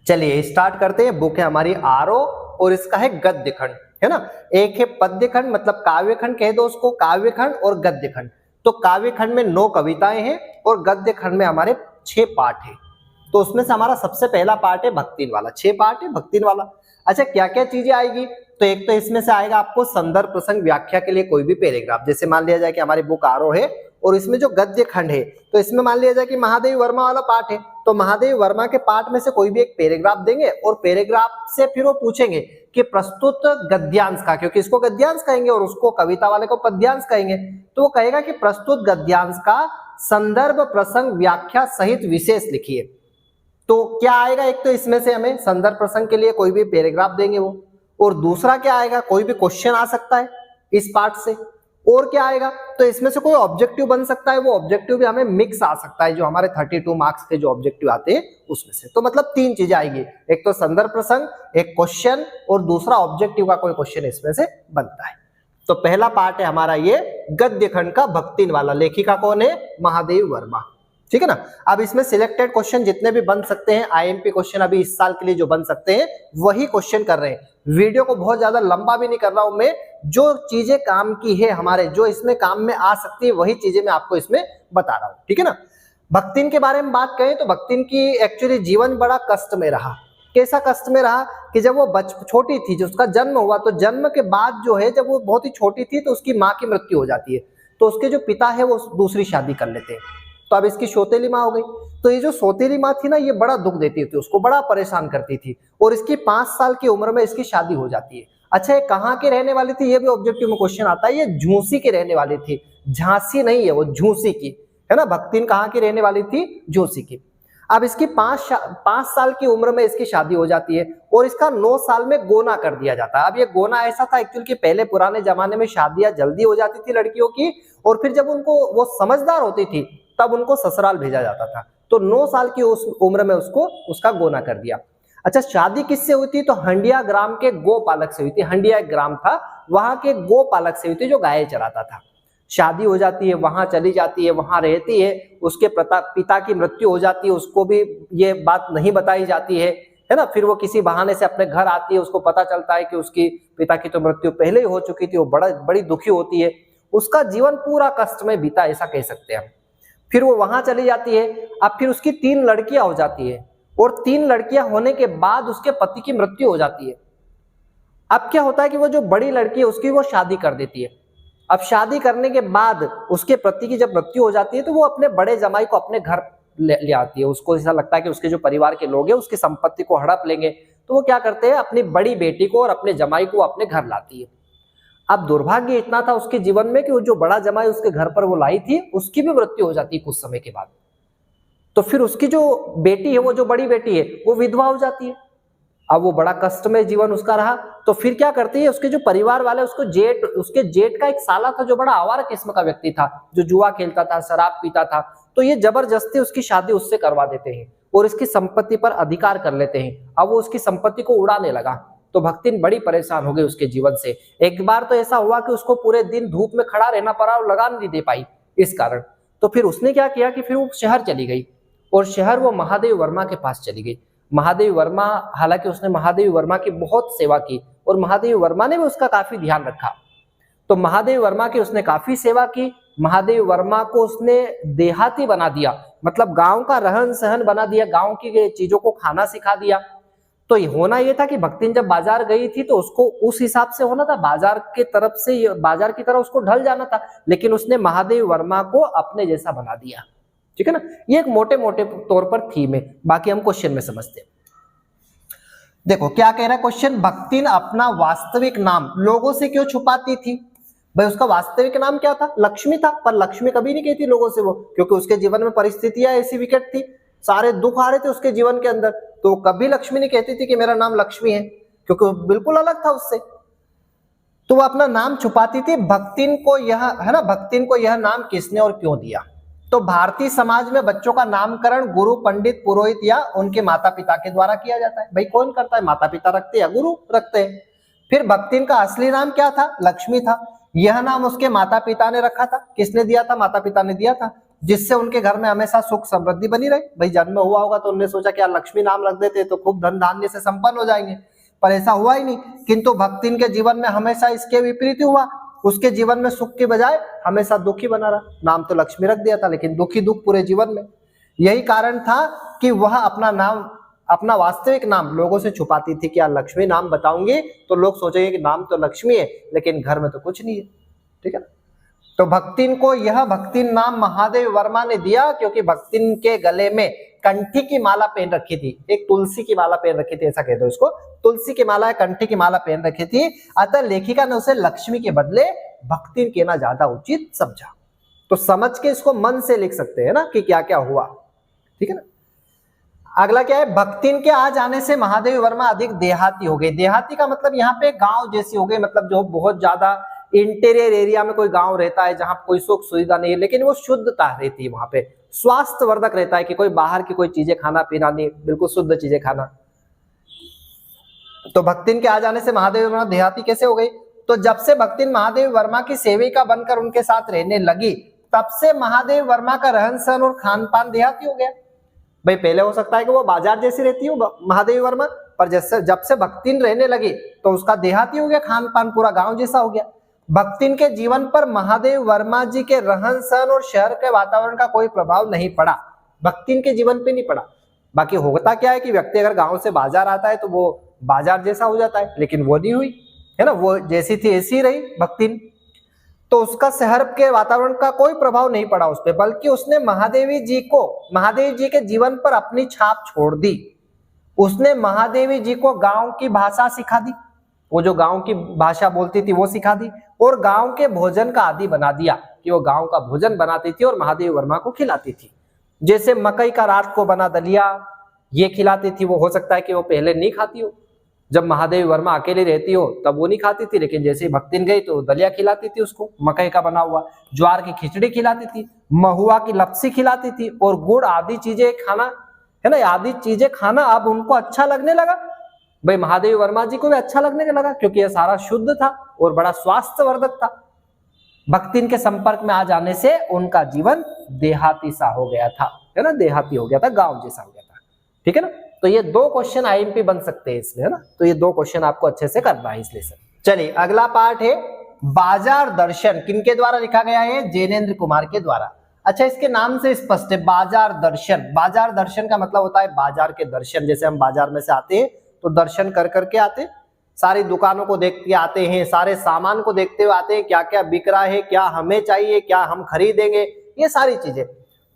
चलिए स्टार्ट करते हैं। बुक है हमारी आरो और इसका है गद्य खंड, है ना। एक है पद्य खंड मतलब काव्य खंड कह दो उसको, काव्य खंड और गद्य खंड। तो काव्य खंड में 9 कविताएं हैं और गद्य खंड में हमारे 6 पाठ हैं। तो उसमें से हमारा सबसे पहला पार्ट है भक्तिन वाला, 6 पार्ट है भक्तिन वाला। अच्छा क्या क्या चीजें आएगी, तो एक तो इसमें से आएगा आपको संदर्भ प्रसंग व्याख्या के लिए कोई भी पैराग्राफ। जैसे मान लिया जाए कि हमारी बुक आरो है और इसमें जो गद्य खंड है तो इसमें मान लिया जाए कि महादेव वर्मा वाला पार्ट है, तो महादेव वर्मा के पार्ट में से कोई भी एक पैराग्राफ देंगे और पैराग्राफ से फिर वो पूछेंगे कि प्रस्तुत गद्यांश का, क्योंकि इसको गद्यांश कहेंगे और उसको कविता वाले को पद्यांश कहेंगे, तो वो कहेगा कि प्रस्तुत गद्यांश का संदर्भ प्रसंग व्याख्या सहित विशेष लिखिए। तो क्या आएगा, एक तो इसमें से हमें संदर्भ प्रसंग के लिए कोई भी पैराग्राफ देंगे वो, और दूसरा क्या आएगा, कोई भी क्वेश्चन आ सकता है इस पार्ट से, और क्या आएगा तो इसमें से कोई ऑब्जेक्टिव बन सकता है, वो ऑब्जेक्टिव भी हमें मिक्स आ सकता है, जो हमारे 32 मार्क्स के जो ऑब्जेक्टिव आते हैं उसमें से। तो मतलब 3 चीजें आएगी, एक तो संदर्भ प्रसंग, एक क्वेश्चन और दूसरा ऑब्जेक्टिव का कोई क्वेश्चन इसमें से बनता है। तो पहला पार्ट है हमारा ये गद्य खंड का भक्तिन वाला। लेखिका कौन है, महादेव वर्मा, ठीक है ना। अब इसमें सिलेक्टेड क्वेश्चन जितने भी बन सकते हैं, आईएमपी क्वेश्चन अभी इस साल के लिए जो बन सकते हैं वही क्वेश्चन कर रहे हैं। वीडियो को बहुत ज्यादा लंबा भी नहीं कर रहा हूं मैं, जो चीजें काम की है हमारे, जो इसमें काम में आ सकती है वही चीजें मैं आपको इसमें बता रहा हूं, ठीक है ना। भक्तिन के बारे में बात करें तो भक्तिन की एक्चुअली जीवन बड़ा कष्ट में रहा। कैसा कष्ट में रहा कि जब वो छोटी थी, जो उसका जन्म हुआ, तो जन्म के बाद जो है जब वो बहुत ही छोटी थी तो उसकी माँ की मृत्यु हो जाती है, तो उसके जो पिता है वो दूसरी शादी कर लेते हैं। तो अब इसकी सौतेली माँ हो गई, तो ये जो सौतेली माँ थी ना ये बड़ा दुख देती थी उसको, बड़ा परेशान करती थी, और इसकी 5 साल की उम्र में इसकी शादी हो जाती है। अच्छा ये कहाँ की रहने वाली थी, ये भी ऑब्जेक्टिव में क्वेश्चन आता है, ये झूसी की रहने वाली थी, झांसी नहीं है वो, झूसी की, है ना। भक्तिन कहाँ की रहने वाली थी, झूसी की। अब इसकी 5 साल की उम्र में इसकी शादी हो जाती है और इसका 9 साल में गोना कर दिया जाता है। अब ये गोना ऐसा था एक्चुअली कि पहले पुराने जमाने में शादियां जल्दी हो जाती थी लड़कियों की, और फिर जब उनको वो समझदार होती थी तब उनको ससुराल भेजा जाता था। तो 9 साल की उस उम्र में उसको उसका गोना कर दिया। अच्छा शादी किससे हुई थी, तो हंडिया ग्राम के गोपालक से हुई थी। हंडिया एक ग्राम था, वहां के गोपालक से हुई थी जो गाय चराता था। शादी हो जाती है, वहां चली जाती है, वहां रहती है, उसके पिता की मृत्यु हो जाती है, उसको भी ये बात नहीं बताई जाती है ना। फिर वो किसी बहाने से अपने घर आती है, उसको पता चलता है कि उसकी पिता की तो मृत्यु पहले ही हो चुकी थी, वो बड़ी दुखी होती है। उसका जीवन पूरा कष्ट में बीता, ऐसा कह सकते हैं हम। फिर वो वहां चली जाती है। अब फिर उसकी 3 लड़कियां हो जाती है, और 3 लड़कियां होने के बाद उसके पति की मृत्यु हो जाती है। अब क्या होता है कि वो जो बड़ी लड़की है उसकी वो शादी कर देती है। अब शादी करने के बाद उसके पति की जब मृत्यु हो जाती है तो वो अपने बड़े जमाई को अपने घर ले आती है। उसको ऐसा लगता है कि उसके जो परिवार के लोग हैं उसकी संपत्ति को हड़प लेंगे, तो वो क्या करते हैं, अपनी बड़ी बेटी को और अपने जमाई को अपने घर लाती है। अब दुर्भाग्य इतना था उसके जीवन में कि वो जो बड़ा जमाई उसके घर पर वो लाई थी उसकी भी मृत्यु हो जाती है कुछ समय के बाद। तो फिर उसकी जो बेटी है, वो जो बड़ी बेटी है, वो विधवा हो जाती है। अब वो बड़ा कष्टमय जीवन उसका रहा। तो फिर क्या करती है, उसके जो परिवार वाले उसके जेठ का एक साला था जो बड़ा आवारा किस्म का व्यक्ति था, जो जुआ खेलता था, शराब पीता था, तो ये जबरदस्ती उसकी शादी उससे करवा देते हैं और इसकी संपत्ति पर अधिकार कर लेते हैं। अब वो उसकी संपत्ति को उड़ाने लगा, तो भक्तिन बड़ी परेशान हो गई उसके जीवन से। एक बार तो ऐसा हुआ कि उसको पूरे दिन धूप में खड़ा रहना पड़ा और लगान नहीं दे पाई इस कारण। तो फिर उसने क्या किया कि फिर वो शहर चली गई, और शहर वो महादेव वर्मा के पास चली गई। महादेव वर्मा, हालांकि उसने महादेव वर्मा की बहुत सेवा की और महादेव वर्मा ने भी उसका काफी ध्यान रखा। तो महादेव वर्मा की उसने काफी सेवा की। महादेव वर्मा को उसने देहाती बना दिया, मतलब गांव का रहन सहन बना दिया, गांव की चीजों को खाना सिखा दिया। तो होना यह था कि भक्तिन जब बाजार गई थी तो उसको उस हिसाब से होना था, बाजार के तरफ से, बाजार की तरह उसको ढल जाना था, लेकिन उसने महादेव वर्मा को अपने जैसा बना दिया, ठीक है ना। ये एक मोटे मोटे तौर पर थीम है, बाकी हम क्वेश्चन में समझते हैं। देखो क्या कह रहा है क्वेश्चन, भक्तिन अपना वास्तविक नाम लोगों से क्यों छुपाती थी। भाई उसका वास्तविक नाम क्या था, लक्ष्मी था, पर लक्ष्मी कभी नहीं कहती लोगों से वो, क्योंकि उसके जीवन में परिस्थितियां ऐसी विकट थी, सारे दुख आ रहे थे उसके जीवन के अंदर, तो कभी लक्ष्मी नहीं कहती थी कि मेरा नाम लक्ष्मी है, क्योंकि वो बिल्कुल अलग था उससे। तो वो अपना नाम छुपाती थी। भक्तिन को यह, है ना, भक्तिन को यह नाम किसने और क्यों दिया। तो भारतीय समाज में बच्चों का नामकरण गुरु, पंडित, पुरोहित या उनके माता पिता के द्वारा किया जाता है। भाई कौन करता है, माता पिता रखते हैं या गुरु रखते हैं। फिर भक्तिन का असली नाम क्या था, लक्ष्मी था। यह नाम उसके माता पिता ने रखा था। किसने दिया था, माता पिता ने दिया था। जिससे उनके घर में हमेशा सुख समृद्धि बनी रहे। भाई जन्म हुआ होगा तो उन्होंने सोचा क्या लक्ष्मी नाम रख देते तो खूब धन धान्य से संपन्न हो जाएंगे, पर ऐसा हुआ ही नहीं। किंतु भक्तिन के जीवन में हमेशा इसके विपरीत हुआ, उसके जीवन में सुख के बजाय हमेशा दुखी बना रहा। नाम तो लक्ष्मी रख दिया था लेकिन दुखी दुख पूरे जीवन में। यही कारण था कि वह अपना नाम, अपना वास्तविक नाम लोगों से छुपाती थी कि यार लक्ष्मी नाम बताऊंगी तो लोग सोचेंगे कि नाम तो लक्ष्मी है लेकिन घर में तो कुछ नहीं है। ठीक है, तो भक्तिन को यह भक्तिन नाम महादेव वर्मा ने दिया क्योंकि भक्तिन के गले में कंठी की माला पहन रखी थी, एक तुलसी की माला पहन रखी थी, ऐसा कह दो इसको, तुलसी की माला, कंठी की माला पहन रखी थी। अतः लेखिका ने उसे लक्ष्मी के बदले भक्तिन कहना ज्यादा उचित समझा। तो समझ के इसको मन से लिख सकते हैं ना कि क्या क्या हुआ। ठीक है ना। अगला क्या है, भक्तिन के आ जाने से महादेव वर्मा अधिक देहाती हो गए। देहाती का मतलब यहाँ पे गांव जैसी हो गई, मतलब जो बहुत ज्यादा इंटीरियर एरिया में कोई गांव रहता है जहां कोई सुख सुविधा नहीं है लेकिन वो शुद्धता रहती है, वहां पे स्वास्थ्यवर्धक रहता है कि कोई बाहर की कोई चीजें खाना पीना नहीं, बिल्कुल शुद्ध चीजें खाना। तो भक्तिन के आ जाने से महादेव वर्मा देहाती कैसे हो गई, तो जब से भक्तिन महादेव वर्मा की सेविका बनकर उनके साथ रहने लगी तब से महादेव वर्मा का रहन सहन और खान पान देहाती हो गया। भाई पहले हो सकता है कि वो बाजार जैसी रहती हो महादेवी वर्मा, पर जैसे जब से भक्तिन रहने लगी तो उसका देहाती हो गया, खान पान पूरा गांव जैसा हो गया। भक्तिन के जीवन पर महादेव वर्मा जी के रहन सहन और शहर के वातावरण का कोई प्रभाव नहीं पड़ा, भक्तिन के जीवन पे नहीं पड़ा। बाकी होता क्या है कि व्यक्ति अगर गांव से बाजार आता है तो वो बाजार जैसा हो जाता है, लेकिन वो नहीं हुई है ना, वो जैसी थी ऐसी रही भक्तिन। तो उसका शहर के वातावरण का कोई प्रभाव नहीं पड़ा उस पर, बल्कि उसने महादेव जी के जीवन पर अपनी छाप छोड़ दी। उसने महादेवी जी को गांव की भाषा सिखा दी, वो जो गांव की भाषा बोलती थी वो सिखा दी, और गांव के भोजन का आदी बना दिया कि वो गांव का भोजन बनाती थी और महादेव वर्मा को खिलाती थी। जैसे मकई का रात को बना दलिया ये खिलाती थी, वो हो सकता है कि वो पहले नहीं खाती हो, जब महादेव वर्मा अकेले रहती हो तब वो नहीं खाती थी, लेकिन जैसे ही भक्तिन गई तो दलिया खिलाती थी उसको, मकई का बना हुआ, ज्वार की खिचड़ी खिलाती थी, महुआ की लपसी खिलाती थी, और गुड़ आदि चीजें खाना है ना, आदि चीजें खाना अब उनको अच्छा लगने लगा। भाई महादेव वर्मा जी को भी अच्छा लगने लगा क्योंकि यह सारा शुद्ध था और बड़ा स्वास्थ्यवर्धक था। भक्तिन के संपर्क में आ जाने से उनका जीवन देहाती सा हो गया था, है ना, देहाती हो गया था, गांव जैसा हो गया था। ठीक है ना। तो ये दो क्वेश्चन आईएमपी बन सकते हैं इसमें, है ना, तो ये दो क्वेश्चन आपको अच्छे से करना है इसलिए सर। चलिए अगला पार्ट है बाजार दर्शन, किनके द्वारा लिखा गया है, जैनेन्द्र कुमार के द्वारा। अच्छा, इसके नाम से स्पष्ट है बाजार दर्शन। बाजार दर्शन का मतलब होता है बाजार के दर्शन, जैसे हम बाजार में से आते हैं तो दर्शन कर करके आते, सारी दुकानों को देख के आते हैं, सारे सामान को देखते हुए आते हैं, क्या क्या बिक रहा है, क्या हमें चाहिए, क्या हम खरीदेंगे, ये सारी चीजें।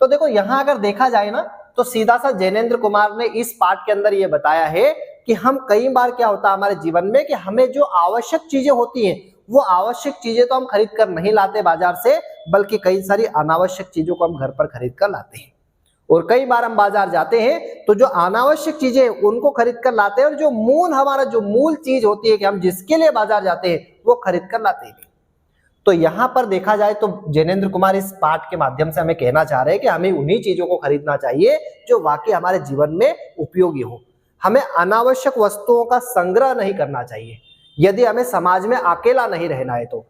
तो देखो यहाँ अगर देखा जाए ना तो सीधा सा जैनेन्द्र कुमार ने इस पार्ट के अंदर ये बताया है कि हम कई बार क्या होता है हमारे जीवन में कि हमें जो आवश्यक चीजें होती हैं वो आवश्यक चीजें तो हम खरीद कर नहीं लाते बाजार से, बल्कि कई सारी अनावश्यक चीजों को हम घर पर खरीद कर लाते हैं। और कई बार हम बाजार जाते हैं तो जो अनावश्यक चीजें उनको खरीद कर लाते हैं, और जो हमारा जो मूल चीज होती है कि हम जिसके लिए बाजार जाते हैं वो खरीद कर लाते हैं। तो यहां पर देखा जाए तो जैनेन्द्र कुमार इस पाठ के माध्यम से हमें कहना चाह रहे हैं कि हमें उन्हीं चीजों को खरीदना चाहिए जो वाकई हमारे जीवन में उपयोगी हो। हमें अनावश्यक वस्तुओं का संग्रह नहीं करना चाहिए यदि हमें समाज में अकेला नहीं रहना है तो।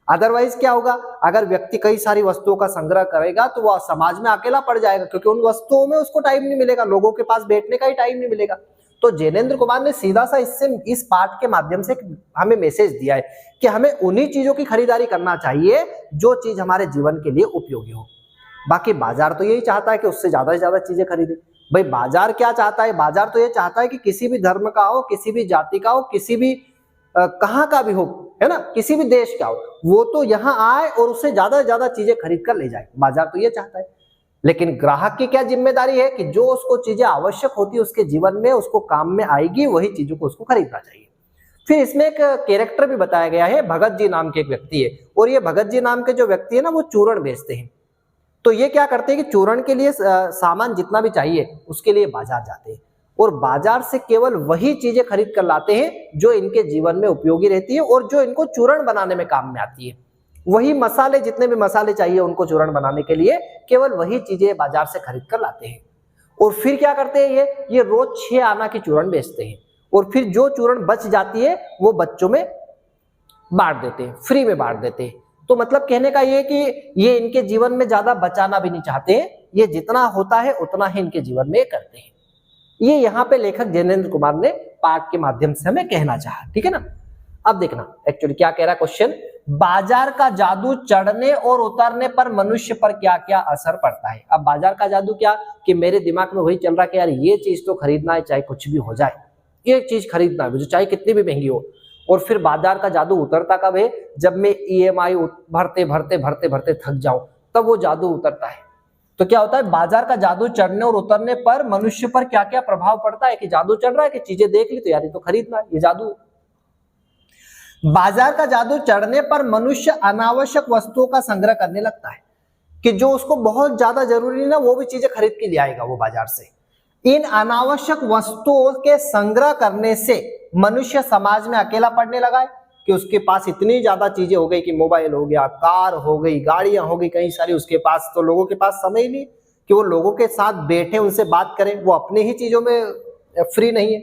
अदरवाइज क्या होगा, अगर व्यक्ति कई सारी वस्तुओं का संग्रह करेगा तो वह समाज में अकेला पड़ जाएगा, क्योंकि उन वस्तुओं में उसको टाइम नहीं मिलेगा, लोगों के पास बैठने का ही टाइम नहीं मिलेगा। तो जैनेन्द्र कुमार ने सीधा सा इस पाठ के माध्यम से हमें मैसेज दिया है कि हमें उन्हीं चीजों की खरीदारी करना चाहिए जो चीज हमारे जीवन के लिए उपयोगी हो। बाकी बाजार तो यही चाहता है कि उससे ज्यादा से ज्यादा चीजें खरीदे। भाई बाजार क्या चाहता है, बाजार तो ये चाहता है कि किसी भी धर्म का हो, किसी भी जाति का हो, किसी भी कहाँ का भी हो, है ना, किसी भी देश का हो, वो तो यहाँ आए और उससे ज्यादा से ज्यादा चीजें खरीद कर ले जाए। बाजार तो ये चाहता है। लेकिन ग्राहक की क्या जिम्मेदारी है कि जो उसको चीजें आवश्यक होती है उसके जीवन में, उसको काम में आएगी, वही चीजों को उसको खरीदना चाहिए। फिर इसमें एक कैरेक्टर भी बताया गया है, भगत जी नाम के एक व्यक्ति है, और ये भगत जी नाम के जो व्यक्ति है ना वो चूर्ण बेचते हैं। तो ये क्या करते हैं कि चूर्ण के लिए सामान जितना भी चाहिए उसके लिए बाजार जाते हैं, और बाजार से केवल वही चीजें खरीद कर लाते हैं जो इनके जीवन में उपयोगी रहती है और जो इनको चूर्ण बनाने में काम में आती है। वही मसाले, जितने भी मसाले चाहिए उनको चूर्ण बनाने के लिए केवल वही चीजें बाजार से खरीद कर लाते हैं। और फिर क्या करते हैं, ये रोज 6 आना की चूर्ण बेचते हैं, और फिर जो चूर्ण बच जाती है वो बच्चों में बांट देते हैं, फ्री में बांट देते हैं। तो मतलब कहने का ये कि ये इनके जीवन में ज्यादा बचाना भी नहीं चाहते, ये जितना होता है उतना ही इनके जीवन में करते हैं। ये यहाँ पे लेखक जैनेंद्र कुमार ने पाठ के माध्यम से हमें कहना चाहा, ठीक है ना। अब देखना एक्चुअली क्या कह रहा है क्वेश्चन, बाजार का जादू चढ़ने और उतरने पर मनुष्य पर क्या क्या असर पड़ता है। अब बाजार का जादू क्या, कि मेरे दिमाग में वही चल रहा है कि यार ये चीज तो खरीदना है चाहे कुछ भी हो जाए, ये चीज खरीदना है मुझे चाहे कितनी भी महंगी हो। और फिर बाजार का जादू उतरता कब है, जब मैं EMI भरते भरते भरते भरते थक जाऊं, तब वो जादू उतरता है। तो क्या होता है, बाजार का जादू चढ़ने और उतरने पर मनुष्य पर क्या क्या प्रभाव पड़ता है, कि जादू चढ़ रहा है कि चीजें देख ली तो यार ये तो खरीदना है, ये जादू। बाजार का जादू चढ़ने पर मनुष्य अनावश्यक वस्तुओं का संग्रह करने लगता है, कि जो उसको बहुत ज्यादा जरूरी ना वो भी चीजें खरीद के ले आएगा वो बाजार से। इन अनावश्यक वस्तुओं के संग्रह करने से मनुष्य समाज में अकेला पड़ने लगा है, कि उसके पास इतनी ज्यादा चीजें हो गई कि मोबाइल हो गया, कार हो गई, गाड़ियां हो गई कई सारी उसके पास, तो लोगों के पास समय ही नहीं कि वो लोगों के साथ बैठे उनसे बात करें, वो अपने ही चीजों में फ्री नहीं है।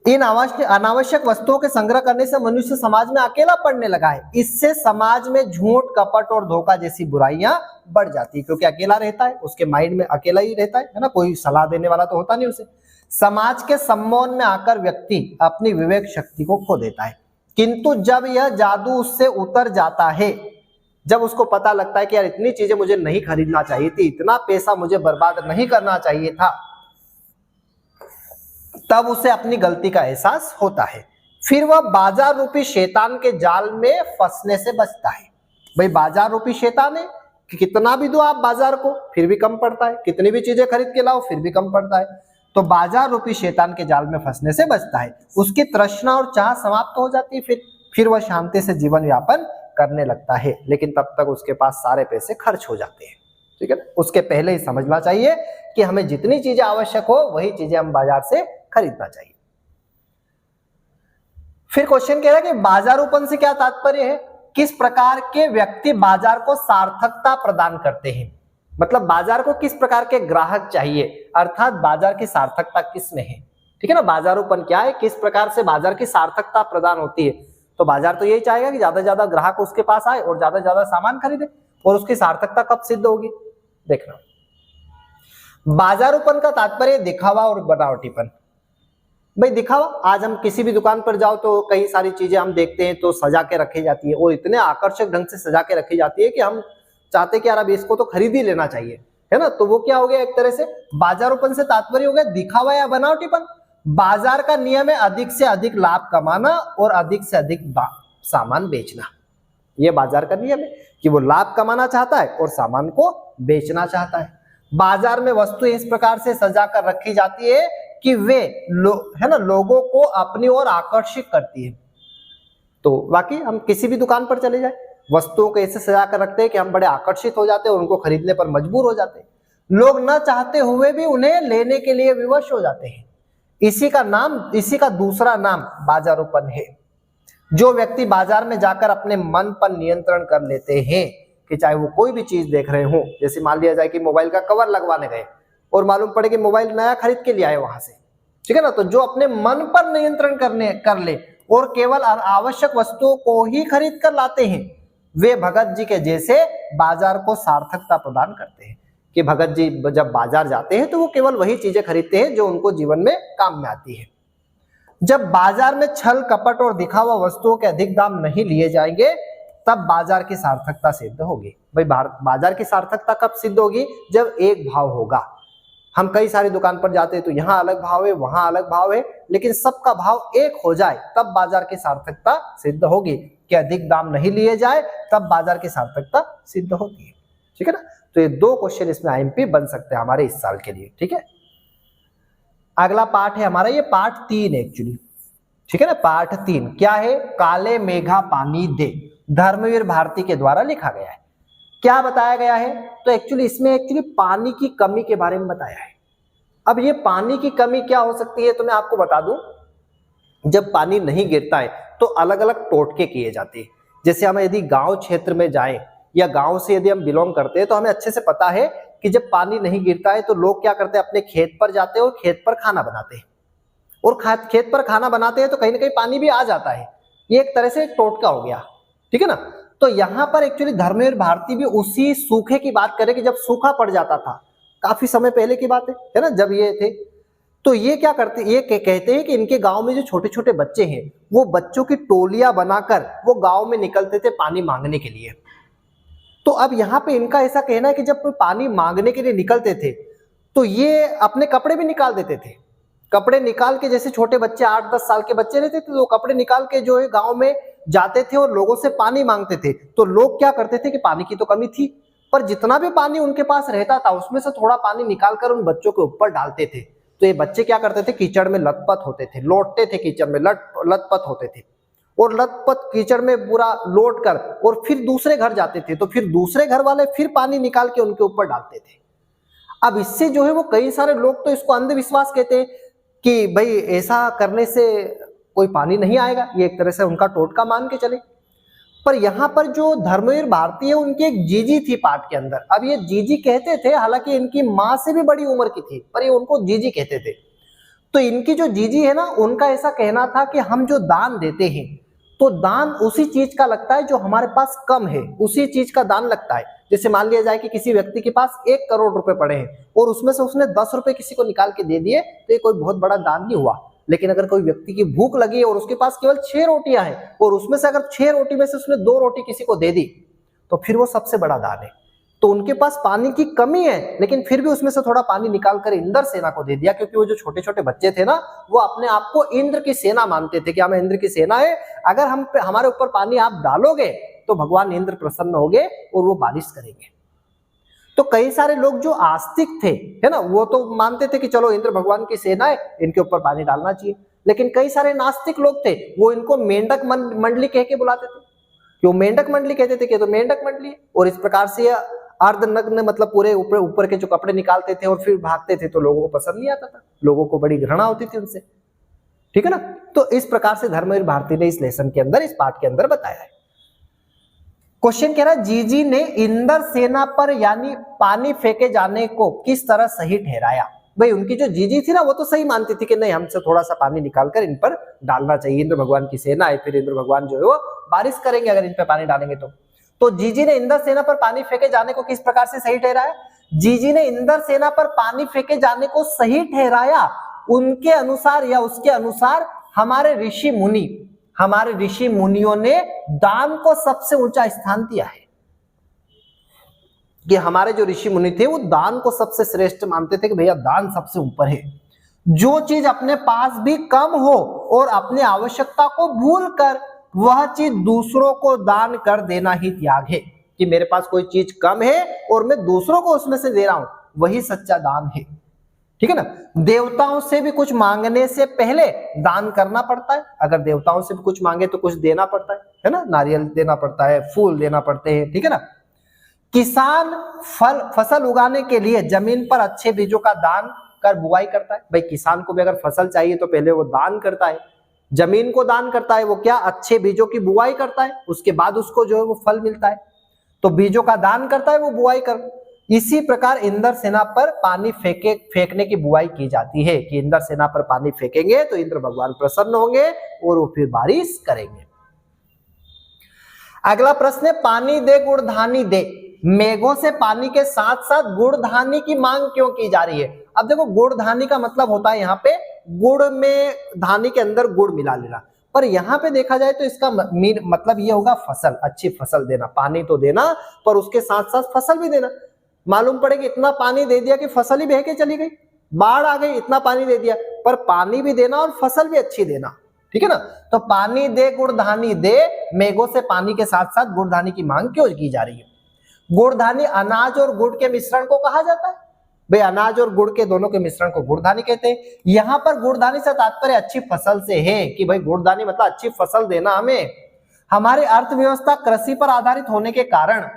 इन अनावश्यक वस्तुओं के संग्रह करने से मनुष्य समाज में अकेला पड़ने लगा है। इससे समाज में झूठ, कपट और धोखा जैसी बुराइयां बढ़ जाती है, क्योंकि अकेला रहता है, उसके माइंड में अकेला ही रहता है ना, कोई सलाह देने वाला तो होता नहीं उसे। समाज के सम्मोहन में आकर व्यक्ति अपनी विवेक शक्ति को खो देता है, किंतु जब यह जादू उससे उतर जाता है, जब उसको पता लगता है कि यार इतनी चीजें मुझे नहीं खरीदना चाहिए थी, इतना पैसा मुझे बर्बाद नहीं करना चाहिए था, तब उसे अपनी गलती का एहसास होता है। फिर वह बाजार रूपी शैतान के जाल में फंसने से बचता है। भाई बाजार रूपी शैतान है कि कितना भी दो आप बाजार को फिर भी कम पड़ता है, कितनी भी चीजें खरीद के लाओ फिर भी कम पड़ता है। तो बाजार रूपी शैतान के जाल में फंसने से बचता है। उसकी तृष्णा और चाह समाप्त हो जाती है, फिर वह शांति से जीवन यापन करने लगता है, लेकिन तब तक उसके पास सारे पैसे खर्च हो जाते हैं, ठीक है। उसके पहले ही समझना चाहिए कि हमें जितनी चीजें आवश्यक हो वही चीजें हम बाजार से खरीदना चाहिए। फिर क्वेश्चन कह रहा है कि बाजारूपन से क्या तात्पर्य है, किस प्रकार के व्यक्ति बाजार को सार्थकता प्रदान करते हैं, मतलब बाजार को किस प्रकार के ग्राहक चाहिए, अर्थात बाजार की सार्थकता किस में है, ठीक है ना। बाजारूपन क्या है, किस प्रकार से बाजार की सार्थकता प्रदान होती है। तो बाजार तो यही चाहेगा कि ज्यादा से ज्यादा ग्राहक उसके पास आए और ज्यादा से ज्यादा सामान खरीदे, और उसकी सार्थकता कब सिद्ध होगी, देखना। बाजारूपन का तात्पर्य दिखावा और बनावटीपन। भाई दिखावा, आज हम किसी भी दुकान पर जाओ तो कई सारी चीजें हम देखते हैं तो सजा के रखी जाती है, और इतने आकर्षक ढंग से सजा के रखी जाती है कि हम चाहते हैं कि यार अब इसको तो खरीद ही लेना चाहिए, है ना। तो वो क्या हो गया, एक तरह से बाजारूपन से तात्पर्य हो गया दिखावा या बनावटीपन। बाजार का नियम है अधिक से अधिक लाभ कमाना और अधिक से अधिक सामान बेचना। ये बाजार का नियम है कि वो लाभ कमाना चाहता है और सामान को बेचना चाहता है। बाजार में वस्तु इस प्रकार से सजा कर रखी जाती है कि वे है ना लोगों को अपनी ओर आकर्षित करती है। तो बाकी हम किसी भी दुकान पर चले जाए, वस्तुओं को ऐसे सजा कर रखते हैं कि हम बड़े आकर्षित हो जाते हैं और उनको खरीदने पर मजबूर हो जाते हैं। लोग न चाहते हुए भी उन्हें लेने के लिए विवश हो जाते हैं। इसी का दूसरा नाम बाजारूपन है। जो व्यक्ति बाजार में जाकर अपने मन पर नियंत्रण कर लेते हैं, कि चाहे वो कोई भी चीज देख रहे हो, जैसे मान लिया जाए कि मोबाइल का कवर लगवाने गए और मालूम पड़े कि मोबाइल नया खरीद के लिए आए वहां से, ठीक है ना। तो जो अपने मन पर नियंत्रण कर ले और केवल आवश्यक वस्तुओं को ही खरीद कर लाते हैं, वे भगत जी के जैसे बाजार को सार्थकता प्रदान करते हैं। कि भगत जी जब बाजार जाते हैं तो वो केवल वही चीजें खरीदते हैं जो उनको जीवन में काम में आती है। जब बाजार में छल कपट और दिखावा वस्तुओं के अधिक दाम नहीं लिए जाएंगे, तब बाजार की सार्थकता सिद्ध होगी। भाई बाजार की सार्थकता कब सिद्ध होगी, जब एक भाव होगा। हम कई सारी दुकान पर जाते हैं तो यहाँ अलग भाव है, वहां अलग भाव है, लेकिन सबका भाव एक हो जाए तब बाजार की सार्थकता सिद्ध होगी। कि अधिक दाम नहीं लिए जाए तब बाजार की सार्थकता सिद्ध होती है, ठीक है ना। तो ये दो क्वेश्चन इसमें IMP बन सकते हैं हमारे इस साल के लिए, ठीक है। अगला पाठ है हमारा, ये पाठ 3 एक्चुअली, ठीक है ना। पाठ 3 क्या है, काले मेघा पानी दे, धर्मवीर भारती के द्वारा लिखा गया है। क्या बताया गया है, तो इसमें पानी की कमी के बारे में बताया है। अब ये पानी की कमी क्या हो सकती है, तो मैं आपको बता दूं, जब पानी नहीं गिरता है तो अलग अलग टोटके किए जाते हैं। जैसे हम यदि गांव क्षेत्र में जाएं या गांव से यदि हम बिलोंग करते हैं तो हमें अच्छे से पता है कि जब पानी नहीं गिरता है तो लोग क्या करते हैं, अपने खेत पर जाते हैं और खेत पर खाना बनाते हैं, और खेत पर खाना बनाते हैं तो कहीं ना कहीं पानी भी आ जाता है। ये एक तरह से एक टोटका हो गया, ठीक है ना। तो यहाँ पर एक्चुअली धर्मवीर भारती भी उसी सूखे की बात करें कि जब सूखा पड़ जाता था, काफी समय पहले की बात है ना, जब ये थे, तो ये क्या करते, ये कहते हैं कि इनके गांव में जो छोटे छोटे बच्चे हैं वो बच्चों की टोलियां बनाकर वो गांव में निकलते थे पानी मांगने के लिए। तो अब यहाँ पे इनका ऐसा कहना है कि जब पानी मांगने के लिए निकलते थे तो ये अपने कपड़े भी निकाल देते थे। कपड़े निकाल के, जैसे छोटे बच्चे 8-10 साल के बच्चे रहते थे तो कपड़े निकाल के जो है गांव में जाते थे और लोगों से पानी मांगते थे। तो लोग क्या करते थे कि पानी की तो कमी थी, पर जितना भी पानी उनके पास रहता था उसमें से थोड़ा पानी निकालकर उन बच्चों के ऊपर डालते थे। तो ये बच्चे क्या करते थे, कीचड़ में लथपथ होते थे, लौटते थे कीचड़ में लथपथ होते थे और लथपथ कीचड़ में पूरा लौट कर और फिर दूसरे घर जाते थे। तो फिर दूसरे घर वाले फिर पानी निकाल के उनके ऊपर डालते थे। अब इससे जो है वो कई सारे लोग तो इसको अंधविश्वास कहते हैं कि भाई ऐसा करने से कोई पानी नहीं आएगा, ये एक तरह से उनका टोटका मान के चले। पर यहाँ पर जो धर्मवीर भारती है उनकी एक जीजी थी पाठ के अंदर। अब ये जीजी कहते थे, हालांकि इनकी माँ से भी बड़ी उम्र की थी, पर ये उनको जीजी कहते थे। तो इनकी जो जीजी है ना, उनका ऐसा कहना था कि हम जो दान देते हैं तो दान उसी चीज का लगता है जो हमारे पास कम है, उसी चीज का दान लगता है। जैसे मान लिया जाए कि किसी व्यक्ति के पास 1 करोड़ रुपए पड़े हैं और उसमें से उसने 10 रुपए किसी को निकाल के दे दिए तो ये कोई बहुत बड़ा दान नहीं हुआ। लेकिन अगर कोई व्यक्ति की भूख लगी है और उसके पास केवल 6 रोटियां हैं और उसमें से अगर 6 रोटी में से उसने 2 रोटी किसी को दे दी तो फिर वो सबसे बड़ा दान है। तो उनके पास पानी की कमी है लेकिन फिर भी उसमें से थोड़ा पानी निकालकर इंद्र सेना को दे दिया, क्योंकि वो जो छोटे छोटे बच्चे थे ना वो अपने आप को इंद्र की सेना मानते थे कि हम इंद्र की सेना है, अगर हम हमारे ऊपर पानी आप डालोगे तो भगवान इंद्र प्रसन्न होंगे और वो बारिश करेंगे। तो कई सारे लोग जो आस्तिक थे, है ना, वो तो मानते थे कि चलो इंद्र भगवान की सेना है, इनके ऊपर पानी डालना चाहिए। लेकिन कई सारे नास्तिक लोग थे, वो इनको मेंढक मंडली कह के बुलाते थे, क्यों मेंढक मंडली कहते थे कि तो मेंढक मंडली है। और इस प्रकार से अर्धनग्न मतलब पूरे ऊपर के जो कपड़े निकालते थे और फिर भागते थे तो लोगों को पसंद नहीं आता था, लोगों को बड़ी घृणा होती थी उनसे, ठीक है ना। तो इस प्रकार से धर्मवीर भारती ने इस लेसन के अंदर, इस पाठ के अंदर बताया है। क्वेश्चन कह रहा है जीजी ने इंद्र सेना पर यानी पानी फेंके जाने को किस तरह सही ठहराया। भाई उनकी जो जीजी थी ना वो तो सही मानती थी कि नहीं, हमसे थोड़ा सा पानी निकालकर इन पर डालना चाहिए, इंद्र भगवान की सेना है, फिर इंद्र भगवान जो है वो बारिश करेंगे अगर इन पे पानी डालेंगे तो जीजी ने इंद्र सेना पर पानी फेंके जाने को किस प्रकार से सही ठहराया। जीजी ने इंद्र सेना पर पानी फेंके जाने को सही ठहराया उनके अनुसार या उसके अनुसार हमारे ऋषि मुनियों ने दान को सबसे ऊंचा स्थान दिया है। कि हमारे जो ऋषि मुनि थे वो दान को सबसे श्रेष्ठ मानते थे कि भैया दान सबसे ऊपर है। जो चीज अपने पास भी कम हो और अपने आवश्यकता को भूलकर वह चीज दूसरों को दान कर देना ही त्याग है। कि मेरे पास कोई चीज कम है और मैं दूसरों को उसमें से दे रहा हूं, वही सच्चा दान है, ठीक है ना। देवताओं से भी कुछ मांगने से पहले दान करना पड़ता है। अगर देवताओं से भी कुछ मांगे तो कुछ देना पड़ता है ना, नारियल देना पड़ता है, फूल देना पड़ते हैं, ठीक है ना। किसान फसल उगाने के लिए जमीन पर अच्छे बीजों का दान कर बुआई करता है। भाई किसान को भी अगर फसल चाहिए तो पहले वो दान करता है, जमीन को दान करता है, वो क्या अच्छे बीजों की बुआई करता है, उसके बाद उसको जो है वो फल मिलता है। तो बीजों का दान करता है, वो बुआई कर। इसी प्रकार इंद्र सेना पर पानी फेंकने की बुआई की जाती है कि इंद्र सेना पर पानी फेंकेंगे तो इंद्र भगवान प्रसन्न होंगे और वो फिर बारिश करेंगे। अगला प्रश्न है पानी दे गुड़ धानी दे, मेघों से पानी के साथ साथ गुड़ धानी की मांग क्यों की जा रही है। अब देखो गुड़ धानी का मतलब होता है यहाँ पे गुड़ में, धानी के अंदर गुड़ मिला लेना, पर यहाँ पे देखा जाए तो इसका मतलब ये होगा फसल, अच्छी फसल देना। पानी तो देना पर उसके साथ साथ फसल भी देना। मालूम पड़े कि इतना पानी दे दिया कि फसल ही बह के चली गई, बाढ़ आ गई, इतना पानी दे दिया, पर पानी भी देना और फसल भी अच्छी देना, ठीक है ना। तो पानी दे गुड़ धानी दे, मेघों से पानी के साथ साथ गुड़ धानी की मांग क्यों की जा रही है। गुड़ धानी अनाज और गुड़ के मिश्रण को कहा जाता है। भाई अनाज और गुड़ के दोनों के मिश्रण को गुड़ धानी कहते हैं। यहाँ पर गुड़ धानी से तात्पर्य अच्छी फसल से है कि भाई गुड़ धानी मतलब अच्छी फसल देना हमें। हमारी अर्थव्यवस्था कृषि पर आधारित होने के कारण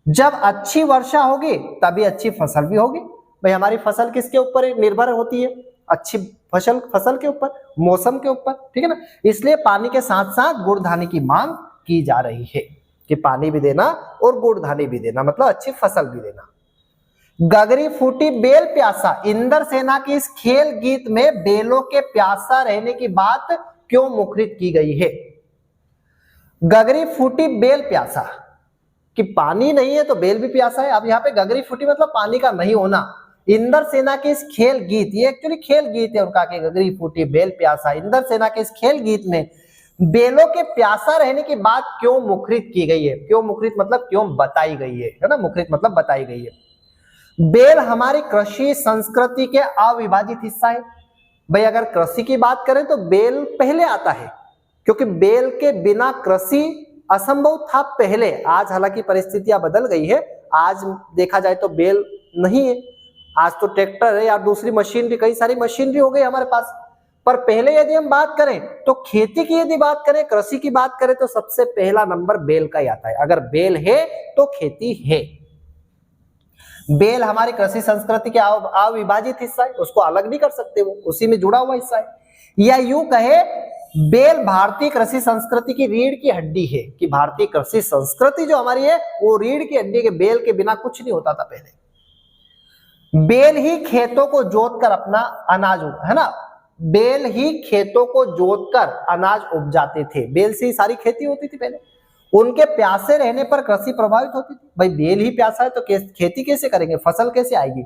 जब अच्छी वर्षा होगी तभी अच्छी फसल भी होगी। भाई हमारी फसल किसके ऊपर निर्भर होती है, अच्छी फसल के ऊपर, मौसम के ऊपर, ठीक है ना। इसलिए पानी के साथ साथ गुड़ धानी की मांग की जा रही है कि पानी भी देना और गुड़ धानी भी देना, मतलब अच्छी फसल भी देना। गगरी फूटी बेल प्यासा, इंद्र सेना की इस खेल गीत में बेलों के प्यासा रहने की बात क्यों मुखरित की गई है। गगरी फूटी बेल प्यासा, कि पानी नहीं है तो बेल भी प्यासा है। अब यहाँ पे गगरी फूटी मतलब पानी का नहीं होना। इंदर सेना के इस खेल गीत, ये एक्चुअली खेल गीत है उनका कि गगरी फूटी बेल प्यासा। इंदर सेना के इस खेल गीत में बेलों के प्यासा रहने की बात क्यों मुखरित की गई है? क्यों मुखरित मतलब क्यों बताई गई है ना, मुखरित मतलब बताई गई है। बेल हमारी कृषि संस्कृति के अविभाजित हिस्सा है। भाई अगर कृषि की बात करें तो बेल पहले आता है, क्योंकि बेल के बिना कृषि असंभव था पहले। आज हालांकि परिस्थितियां बदल गई है, आज देखा जाए तो बेल नहीं है, आज तो ट्रैक्टर है या दूसरी मशीनरी, कई सारी मशीनरी हो गई हमारे पास। पर पहले यदि हम बात करें तो खेती की यदि बात करें, कृषि की बात करें तो सबसे पहला नंबर बेल का ही आता है। अगर बेल है तो खेती है। बेल हमारी कृषि संस्कृति के अविभाजित हिस्सा है, उसको अलग नहीं कर सकते, वो उसी में जुड़ा हुआ हिस्सा है। या यूं कहे बेल भारतीय कृषि संस्कृति की रीढ़ की हड्डी है, कि भारतीय कृषि संस्कृति जो हमारी है वो रीढ़ की हड्डी के, बेल के बिना कुछ नहीं होता था पहले। बेल ही खेतों को जोतकर अपना अनाज, है ना, बेल ही खेतों को जोतकर अनाज उपजाते थे। बेल से ही सारी खेती होती थी पहले। उनके प्यासे रहने पर कृषि प्रभावित होती थी। भाई बेल ही प्यासा है तो खेती कैसे करेंगे, फसल कैसे आएगी?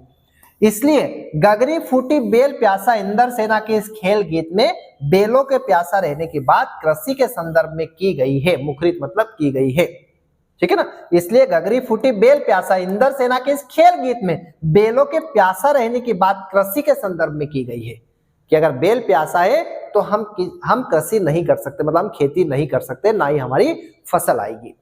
इसलिए गगरी फूटी बेल प्यासा इंदर सेना के इस खेल गीत में बेलों के प्यासा रहने की बात कृषि के संदर्भ में की गई है, मुखरित मतलब की गई है, ठीक है ना। इसलिए गगरी फूटी बेल प्यासा इंदर सेना के इस खेल गीत में बेलों के प्यासा रहने की बात कृषि के संदर्भ में की गई है, कि अगर बेल प्यासा है तो हम कृषि नहीं कर सकते, मतलब हम खेती नहीं कर सकते, ना ही हमारी फसल आएगी,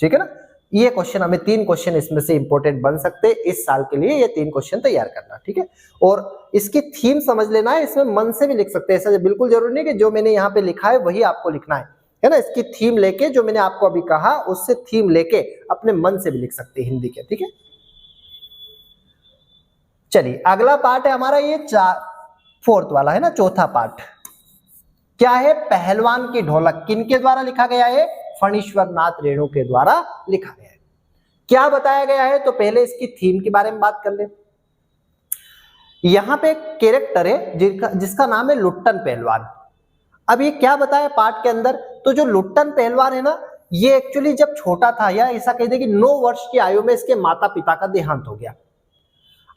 ठीक है ना। ये क्वेश्चन हमें 3 क्वेश्चन इसमें से इंपॉर्टेंट बन सकते हैं इस साल के लिए, ये 3 क्वेश्चन तैयार करना, ठीक है। और इसकी थीम समझ लेना है, इसमें मन से भी लिख सकते हैं, ऐसा बिल्कुल जरूरी नहीं कि जो मैंने यहाँ पे लिखा है वही आपको लिखना है ना। इसकी थीम लेके, जो मैंने आपको अभी कहा उससे थीम लेके अपने मन से भी लिख सकते हैं हिंदी के, ठीक है। चलिए अगला पार्ट है हमारा ये 4th वाला है ना, चौथा पार्ट क्या है? पहलवान की ढोलक। किनके द्वारा लिखा गया है? फणीश्वर नाथ रेणु के द्वारा लिखा गया है। क्या बताया गया है? तो पहले इसकी थीम के बारे में बात कर ले। यहां पे एक कैरेक्टर है जिसका नाम है लुट्टन पहलवान। अब ये क्या बताया पार्ट के अंदर? तो जो लुट्टन पहलवान है ना, ये एक्चुअली जब छोटा था, या ऐसा कह दे कि 9 वर्ष की आयु में इसके माता पिता का देहांत हो गया।